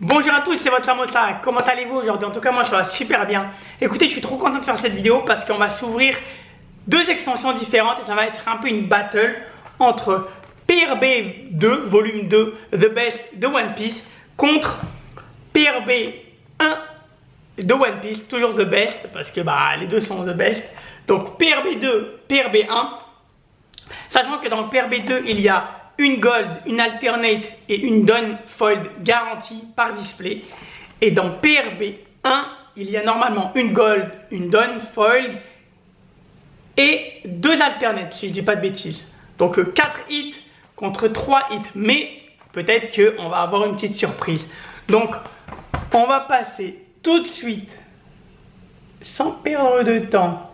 Bonjour à tous, c'est votre Samosa. Comment allez-vous aujourd'hui? En tout cas, moi ça va super bien. Écoutez, je suis trop content de faire cette vidéo parce qu'on va s'ouvrir deux extensions différentes et ça va être un peu une battle entre PRB 2, volume 2, The Best de One Piece contre PRB 1 de One Piece, toujours The Best parce que les deux sont The Best. Donc PRB 2, PRB 1. Sachant que dans PRB 2, il y a une gold, une alternate et une done foiled garantie par display. Et dans PRB 1, il y a normalement une gold, une done foiled et deux alternates, si je dis pas de bêtises. Donc 4 hits contre 3 hits. Mais peut-être qu'on va avoir une petite surprise. Donc on va passer tout de suite, sans perdre de temps.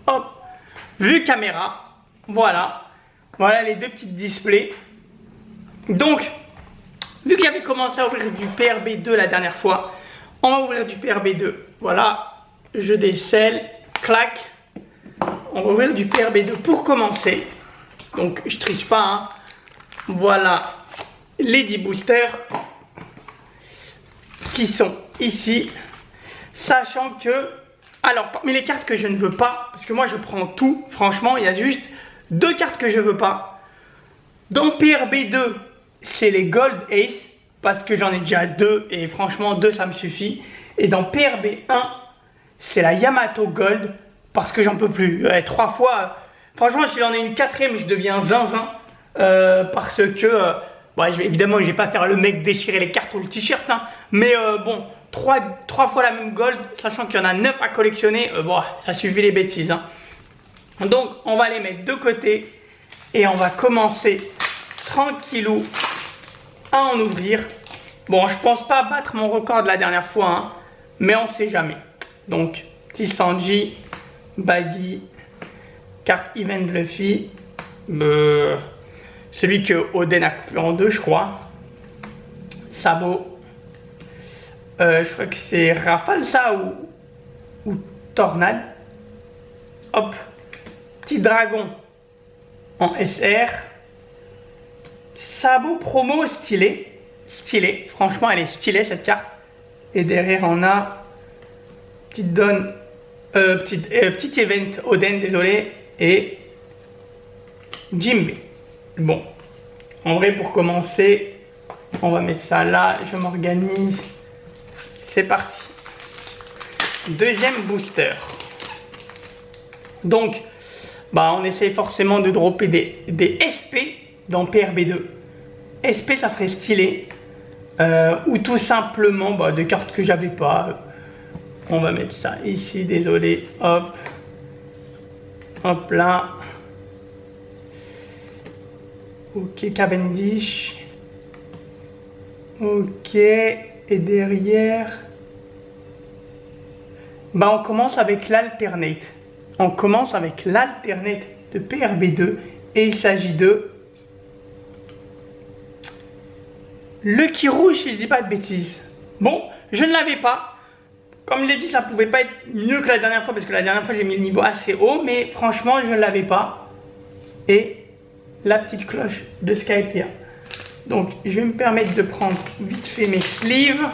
Hop, vue caméra, voilà. Voilà les deux petites displays. Donc, vu que j'avais commencé à ouvrir du PRB 2 la dernière fois, on va ouvrir du PRB 2. Voilà, je décèle, clac. On va ouvrir du PRB 2 pour commencer. Donc, je triche pas, hein. Voilà les 10 boosters qui sont ici. Sachant que, alors, parmi les cartes que je ne veux pas, parce que moi je prends tout, franchement, il y a juste deux cartes que je veux pas. Dans PRB 2, c'est les Gold Ace, parce que j'en ai déjà deux, et franchement, deux ça me suffit. Et dans PRB 1, c'est la Yamato Gold, parce que j'en peux plus. Trois fois, franchement, si j'en ai une quatrième, je deviens zinzin. Parce que, évidemment, je vais pas faire le mec déchirer les cartes ou le t-shirt, hein, mais bon, trois fois la même Gold, sachant qu'il y en a 9 à collectionner, ça suffit les bêtises, hein. Donc on va les mettre de côté et on va commencer tranquillou à en ouvrir. Bon, je pense pas battre mon record de la dernière fois, hein, mais on sait jamais. Donc petit Sanji, Buggy, carte Event Luffy, celui que Oden a coupé en deux je crois, Sabo, je crois que c'est Rafale ça ou Tornade. Hop, petit dragon en SR, Sabo promo stylé, franchement elle est stylée cette carte. Et derrière on a petite donne, petit event Oden, désolé, et Jinbe. Bon, en vrai pour commencer, on va mettre ça là, je m'organise, c'est parti. Deuxième booster. Donc, on essaye forcément de dropper des SP dans PRB2. SP, ça serait stylé. Ou tout simplement des cartes que j'avais pas. On va mettre ça ici, désolé. Hop. Hop là. Ok, Cavendish. Ok. Et derrière. On commence avec l'alternate. On commence avec l'alternate de PRB2 et il s'agit de Lucky Rouge, si je dis pas de bêtises. Bon, je ne l'avais pas. Comme je l'ai dit, ça pouvait pas être mieux que la dernière fois parce que la dernière fois j'ai mis le niveau assez haut, mais franchement je ne l'avais pas. Et la petite cloche de Skypiea. Donc je vais me permettre de prendre vite fait mes sleeves.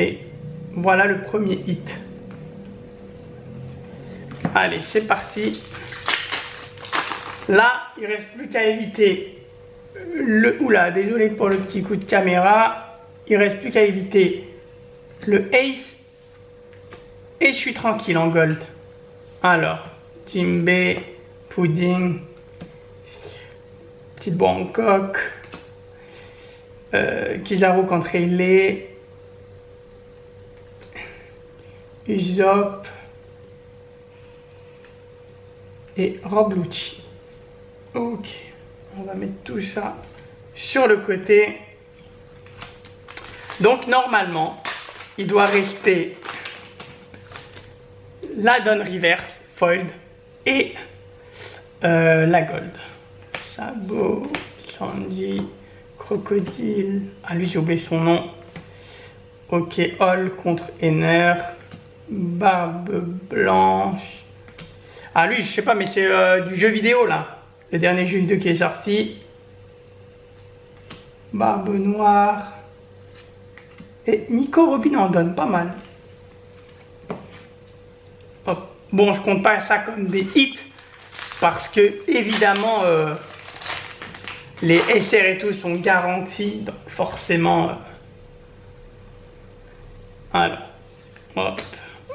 Et voilà le premier hit. Allez, c'est parti. Là, il ne reste plus qu'à éviter le... Oula, désolé pour le petit coup de caméra. Il ne reste plus qu'à éviter le Ace. Et je suis tranquille en gold. Alors, Jinbe, Pudding, petite Bangkok, Kizaru contre Rayleigh, Usopp et Rob Lucci. Ok, on va mettre tout ça sur le côté. Donc normalement, il doit rester la Dawn Reverse Foiled et la Gold. Sabo, Sanji, Crocodile. Ah lui j'ai oublié son nom. Ok, Hall contre Ener. Barbe Blanche. Ah lui je sais pas mais c'est du jeu vidéo là. le dernier jeu vidéo qui est sorti. Barbe Noire. Et Nico Robin en donne pas mal. Hop. Bon, je compte pas ça comme des hits. Parce que, évidemment, les SR et tout sont garantis. Donc, forcément. Alors. Hop.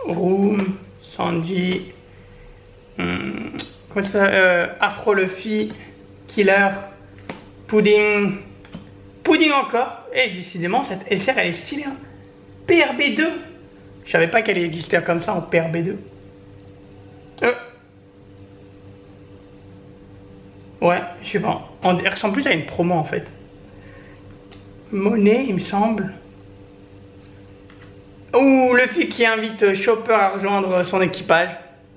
Room. Sanji. Comment ça, Afro Luffy. Killer. Pudding. Pudding encore. Et décidément, cette SR, elle est stylée. Hein. PRB2. Je savais pas qu'elle existait comme ça en PRB2. Ouais, je sais pas. Elle ressemble plus à une promo en fait. Monnaie, il me semble. Ouh, le fille qui invite Chopper à rejoindre son équipage.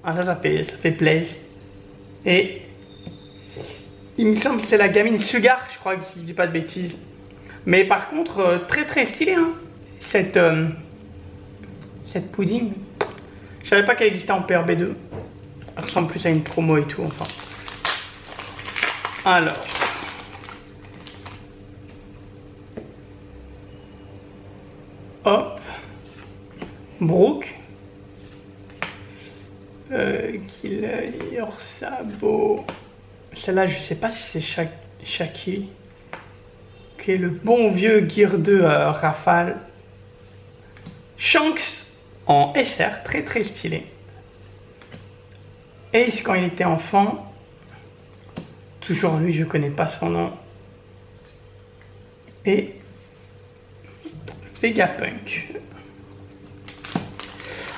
Ah, ça fait plaisir. Et il me semble que c'est la gamine Sugar, je crois, si je dis pas de bêtises. Mais par contre, très stylé, hein. Cette pudding. Je savais pas qu'elle existait en PRB2. Elle ressemble plus à une promo et tout, enfin. Alors. Hop. Brooke. Killer, Sabot. Celle-là, je sais pas si c'est Shaki. Ok, le bon vieux Gear 2 Rafale. Shanks en SR, très stylé. Ace quand il était enfant. Toujours lui, je connais pas son nom. Et Vegapunk.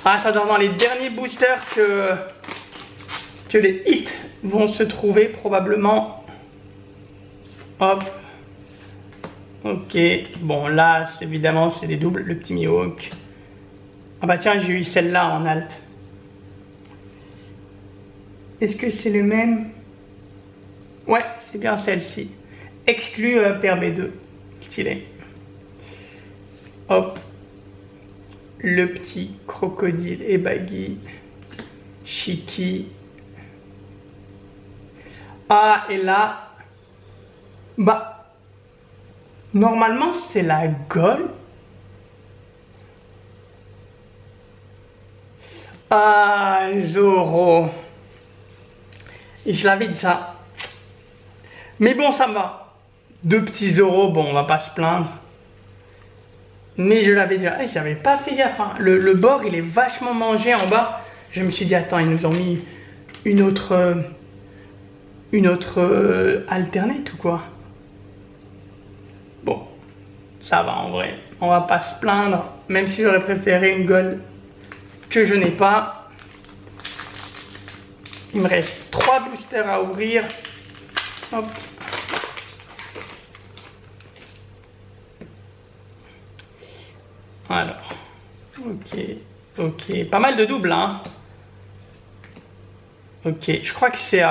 Ah, ça dans les derniers boosters que les hits vont se trouver probablement. Hop. Ok. Bon, là, évidemment, c'est des doubles. Le petit Mihawk. Ah bah tiens, j'ai eu celle-là en alt. Est-ce que c'est le même? Ouais, c'est bien celle-ci. Exclu PRB2. Stylé. Hop. Le petit crocodile et Baggy. Shiki. Ah, et là. Bah. Normalement, c'est la Gold. Ah, Zoro. Je l'avais dit ça. Mais bon, ça me va. Deux petits Zoro, bon, on va pas se plaindre. Mais je l'avais déjà. J'avais pas fait gaffe. Hein. Le bord, il est vachement mangé en bas. Je me suis dit, attends, ils nous ont mis une autre alternate ou quoi? Bon, ça va en vrai. On va pas se plaindre. Même si j'aurais préféré une gold que je n'ai pas. Il me reste 3 boosters à ouvrir. Hop. Alors, ok, pas mal de doubles, hein. Ok, je crois que c'est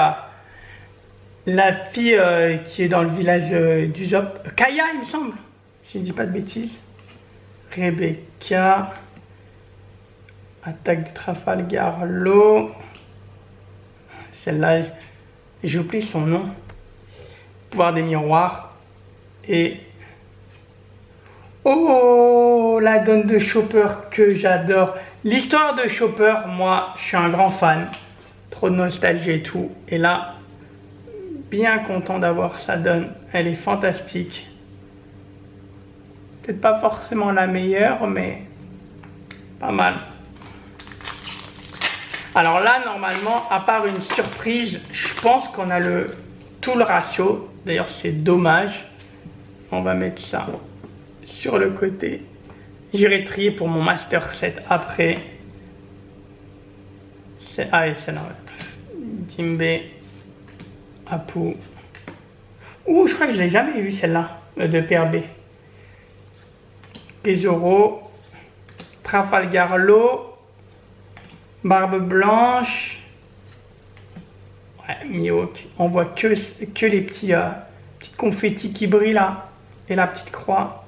la fille qui est dans le village du Zop. Kaya, il me semble, si je dis pas de bêtises. Rebecca. Attaque de Trafalgar Law. Celle-là, j'oublie son nom. Pouvoir des miroirs. Et... oh, la donne de Chopper que j'adore. L'histoire de Chopper, moi, je suis un grand fan. Trop de nostalgie et tout. Et là, bien content d'avoir sa donne. Elle est fantastique. Peut-être pas forcément la meilleure, mais pas mal. Alors là, normalement, à part une surprise, je pense qu'on a tout le ratio. D'ailleurs, c'est dommage. On va mettre ça sur le côté. J'irai trier pour mon Master 7 après. Ah, c'est là. Jimbe. Apu. Ouh, je crois que je l'ai jamais eu celle-là de PRB. Zoro. Trafalgar Law. Barbe Blanche. Ouais, Mihawk. On voit que les petits confettis qui brillent là. Et la petite croix.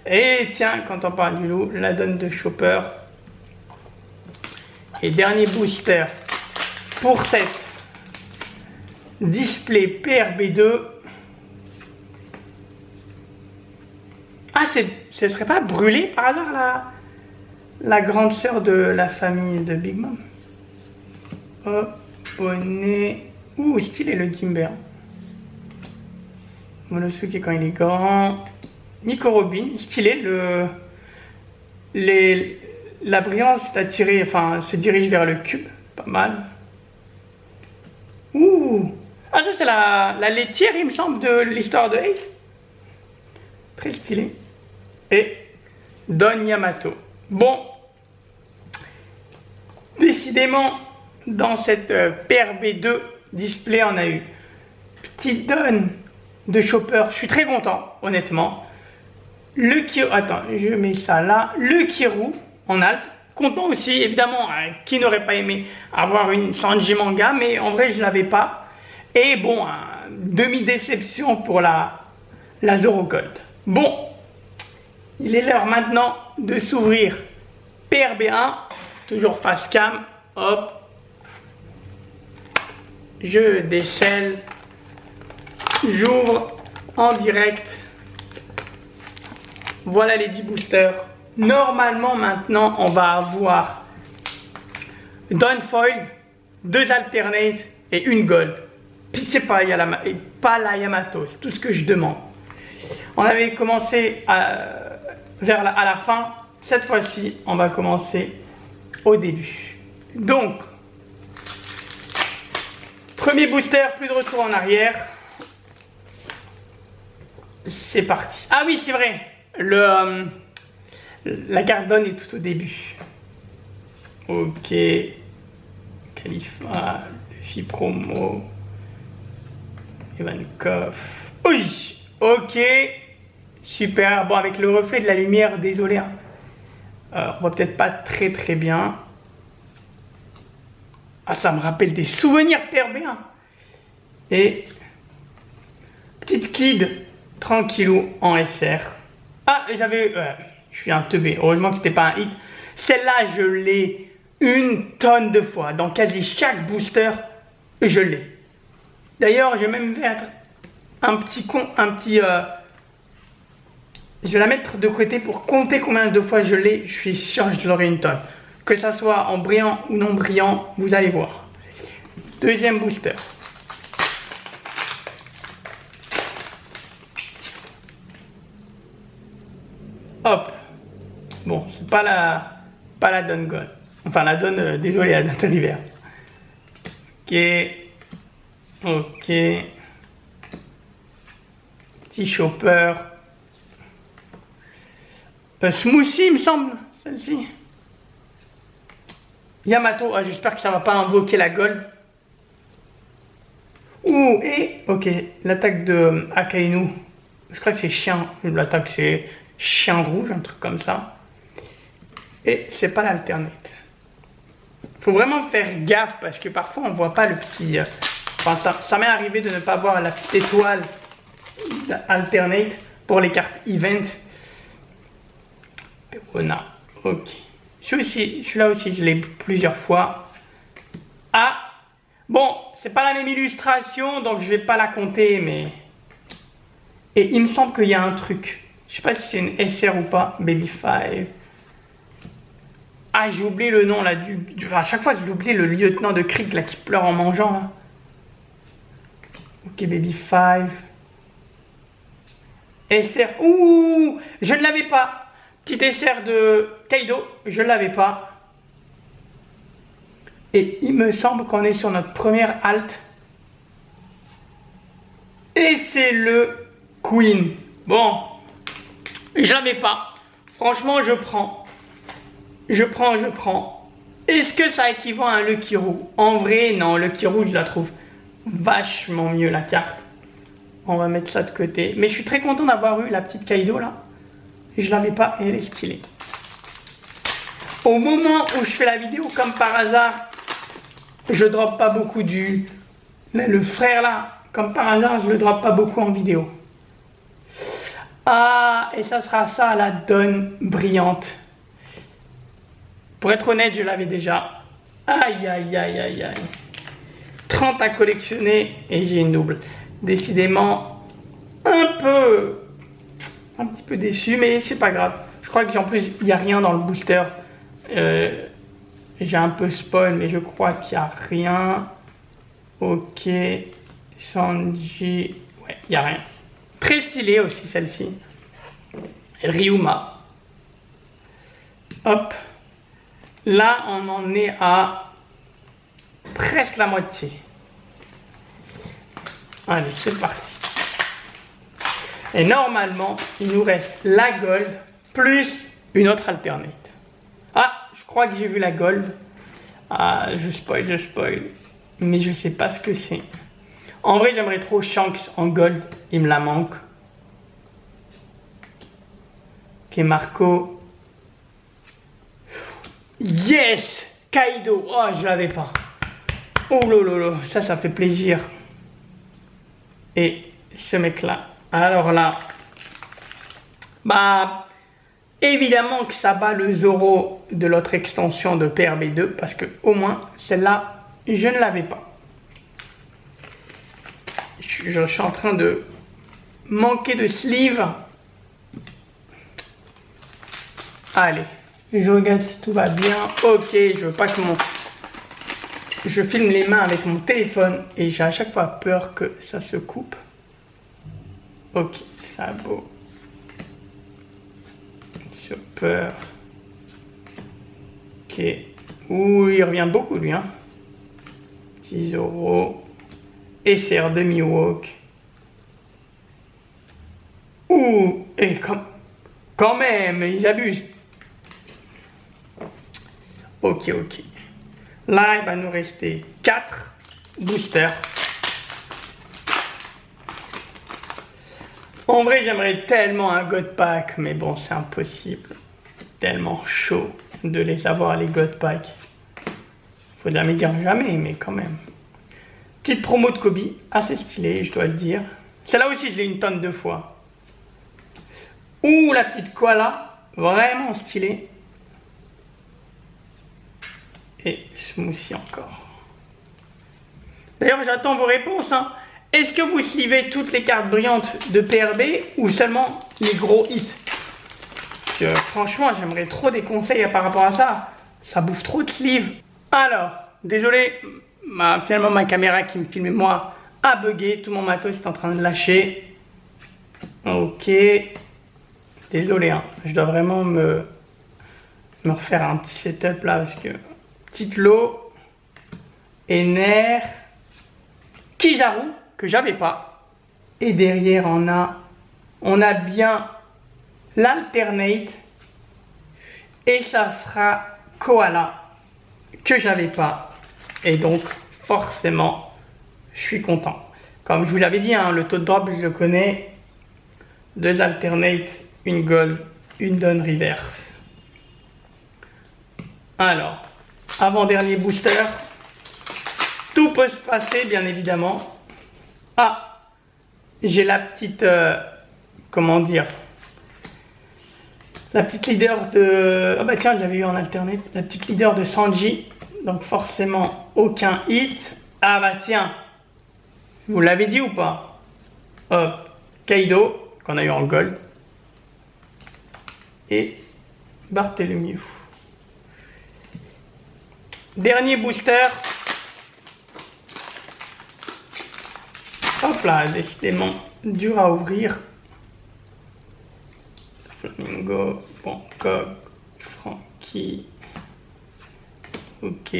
Et tiens, quand on parle du loup, la donne de Chopper. Et dernier booster pour cette display PRB2. Ah, ce serait pas Brûlé par hasard la grande sœur de la famille de Big Mom? Hop, bonnet. Ouh, stylé le Kimber. Monosuke quand il est grand. Nico Robin, stylé. La brillance est attirée, enfin, se dirige vers le cube. Pas mal. Ouh. Ah, ça, c'est la laitière, il me semble, de l'histoire de Ace. Très stylé. Et Don Yamato. Bon. Décidément, dans cette PRB2 display, on a eu petite Don de Chopper. Je suis très content, honnêtement. Le Kiryu, attends, je mets ça là. Le Kiryu en Alpes. Content aussi, évidemment, qui n'aurait pas aimé avoir une Sanji manga, mais en vrai, je ne l'avais pas. Et bon, demi-déception pour la Zoro Gold. Bon, il est l'heure maintenant de s'ouvrir PRB1, toujours face cam. Hop, je décèle, j'ouvre en direct. Voilà les 10 boosters. Normalement, maintenant, on va avoir Dawn Foil, 2 alternates et une gold. Pitié pas la Yamato, c'est tout ce que je demande. On avait commencé à la fin. Cette fois-ci, on va commencer au début. Donc, premier booster, plus de retour en arrière. C'est parti. Ah oui, c'est vrai. La Gardone est tout au début. Ok. Khalifa, Luffy promo. Ivankov. Oui. Ok. Super. Bon, avec le reflet de la lumière, désolé. Hein. On voit peut-être pas très très bien. Ah, ça me rappelle des souvenirs PRB1. Et petite Kid, tranquillou en SR. Ah, je suis un teubé. Heureusement que c'était pas un hit. Celle-là, je l'ai une tonne de fois. Dans quasi chaque booster, je l'ai. D'ailleurs, je vais même mettre je vais la mettre de côté pour compter combien de fois je l'ai. Je suis sûr que je l'aurai une tonne. Que ça soit en brillant ou non brillant, vous allez voir. Deuxième booster. Hop. Bon, c'est pas la Dawn Gold. Enfin, la Dawn, désolé, la Dawn River. Ok. Ok. Petit Chopper. Smoothie, il me semble, celle-ci. Yamato, ah, j'espère que ça va pas invoquer la Gold. Ouh, et ok, l'attaque de Akainu. Je crois que c'est chien. L'attaque c'est chien rouge, un truc comme ça. Et c'est pas l'alternate. Faut vraiment faire gaffe parce que parfois on voit pas le petit. Enfin, ça m'est arrivé de ne pas voir la petite étoile alternate pour les cartes event. Perona, ok. Celui-là aussi, je l'ai plusieurs fois. Ah, bon, c'est pas la même illustration, donc je vais pas la compter, mais. Et il me semble qu'il y a un truc. Je sais pas si c'est une SR ou pas. Baby 5. Ah, j'ai oublié le nom là. À chaque fois, j'ai oublié le lieutenant de Krieg là qui pleure en mangeant là. Ok, Baby 5. SR. Ouh, je ne l'avais pas. Petit SR de Kaido, je ne l'avais pas. Et il me semble qu'on est sur notre première halte. Et c'est le Queen. Bon, je l'avais pas. Franchement, je prends. Je prends. Est-ce que ça équivaut à un Lucky Roux? En vrai, non. Lucky Roux, je la trouve vachement mieux, la carte. On va mettre ça de côté. Mais je suis très content d'avoir eu la petite Kaido, là. Je l'avais pas et elle est stylée. Au moment où je fais la vidéo, comme par hasard, je drop pas beaucoup le frère, là, comme par hasard, je le drop pas beaucoup en vidéo. Ah, et ça sera ça, la Dawn brillante. Pour être honnête, je l'avais déjà. Aïe, aïe, aïe, aïe, aïe. 30 à collectionner et j'ai une double. Décidément, un petit peu déçu, mais c'est pas grave. Je crois qu'en plus, il n'y a rien dans le booster. J'ai un peu spoil, mais je crois qu'il n'y a rien. Ok, Sanji, ouais, il n'y a rien. Très stylé aussi celle-ci. Ryuma. Hop. Là, on en est à presque la moitié. Allez, c'est parti. Et normalement, il nous reste la gold plus une autre alternate. Ah, je crois que j'ai vu la gold. Ah, je spoil. Mais je sais pas ce que c'est. En vrai, j'aimerais trop Shanks en gold. Il me la manque. Ok, Marco. Yes! Kaido. Oh, je l'avais pas. Oh lolo, ça fait plaisir. Et ce mec-là. Alors là. Bah. Évidemment que ça bat le Zoro de l'autre extension de PRB2. Parce que au moins, celle-là, je ne l'avais pas. Je suis en train de manquer de sleeve. Allez, je regarde si tout va bien. Ok, je veux pas que je filme les mains avec mon téléphone et j'ai à chaque fois peur que ça se coupe. Ok, sabot. Super. Ok. Ouh, il revient beaucoup lui, hein. 10 euros. SR de Mihawk. Ouh, et quand même, ils abusent. Ok. Là, il va nous rester 4 boosters. En vrai, j'aimerais tellement un God Pack, mais bon, c'est impossible. Tellement chaud de les avoir, les God Pack. Faut jamais dire jamais, mais quand même. Petite promo de Kobe, assez stylée, je dois le dire. Celle-là aussi, je l'ai une tonne de fois. Ouh, la petite koala, vraiment stylée. Et smoothie encore. D'ailleurs, j'attends vos réponses. Hein. Est-ce que vous suivez toutes les cartes brillantes de PRB ou seulement les gros hits? Franchement, j'aimerais trop des conseils par rapport à ça. Ça bouffe trop de sleeves. Alors, désolé, finalement ma caméra qui me filmait moi a bugué. Tout mon matos est en train de lâcher. Ok. Désolé, hein. Je dois vraiment me refaire un petit setup là parce que... Petite lot. Ener. Kizaru, que j'avais pas. Et derrière, on a bien l'alternate. Et ça sera Koala, que j'avais pas. Et donc, forcément, je suis content. Comme je vous l'avais dit, hein, le taux de drop, je le connais. 2 alternates, une gold, une donne reverse. Alors, avant-dernier booster. Tout peut se passer, bien évidemment. Ah, j'ai la petite... comment dire? La petite leader de... Ah bah tiens, j'avais eu en alternate. La petite leader de Sanji. Donc forcément, aucun hit. Ah bah tiens. Vous l'avez dit ou pas? Hop. Kaido, qu'on a eu en gold. Et Barthélemy. Dernier booster. Hop là, décidément dur à ouvrir. Flamingo, Bangkok, Frankie. Ok.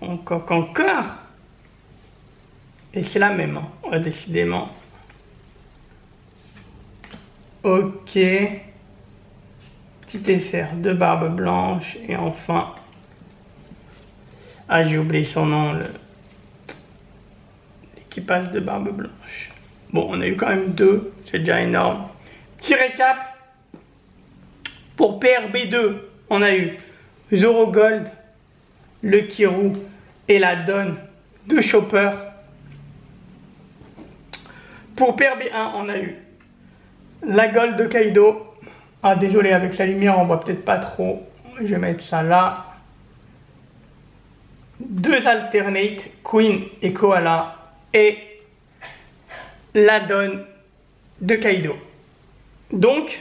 Bangkok encore. Et c'est la même, hein. Ouais, décidément. Ok. Petit SR de barbe blanche. Et enfin. Ah, j'ai oublié son nom. L'équipage de barbe blanche. Bon, on a eu quand même 2. C'est déjà énorme. Petit récap. Pour PRB2, on a eu Zoro Gold, le Kiru et la Donne de Chopper. Pour PRB1, on a eu la Gold de Kaido. Ah, désolé, avec la lumière, on voit peut-être pas trop. Je vais mettre ça là. 2 alternate, Queen et Koala, et la donne de Kaido. Donc,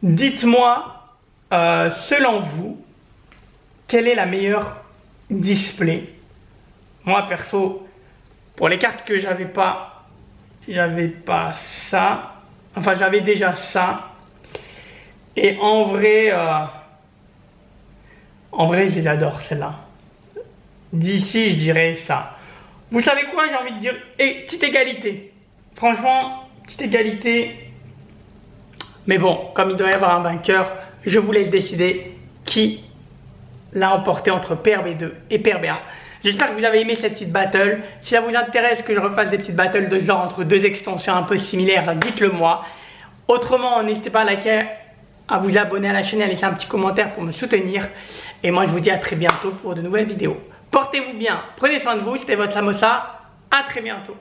dites-moi, selon vous, quelle est la meilleure display? Moi, perso, pour les cartes que j'avais pas ça. Enfin, j'avais déjà ça. Et en vrai, je les adore, celle-là. D'ici, je dirais ça. Vous savez quoi, j'ai envie de dire, et petite égalité. Franchement, petite égalité. Mais bon, comme il doit y avoir un vainqueur, je vous laisse décider qui l'a emporté entre PRB2 et PRB1. J'espère que vous avez aimé cette petite battle. Si ça vous intéresse que je refasse des petites battles de ce genre entre 2 extensions un peu similaires, dites-le moi. Autrement, n'hésitez pas à liker, à vous abonner à la chaîne et à laisser un petit commentaire pour me soutenir. Et moi, je vous dis à très bientôt pour de nouvelles vidéos. Portez-vous bien, prenez soin de vous, c'était votre Samosa. À très bientôt.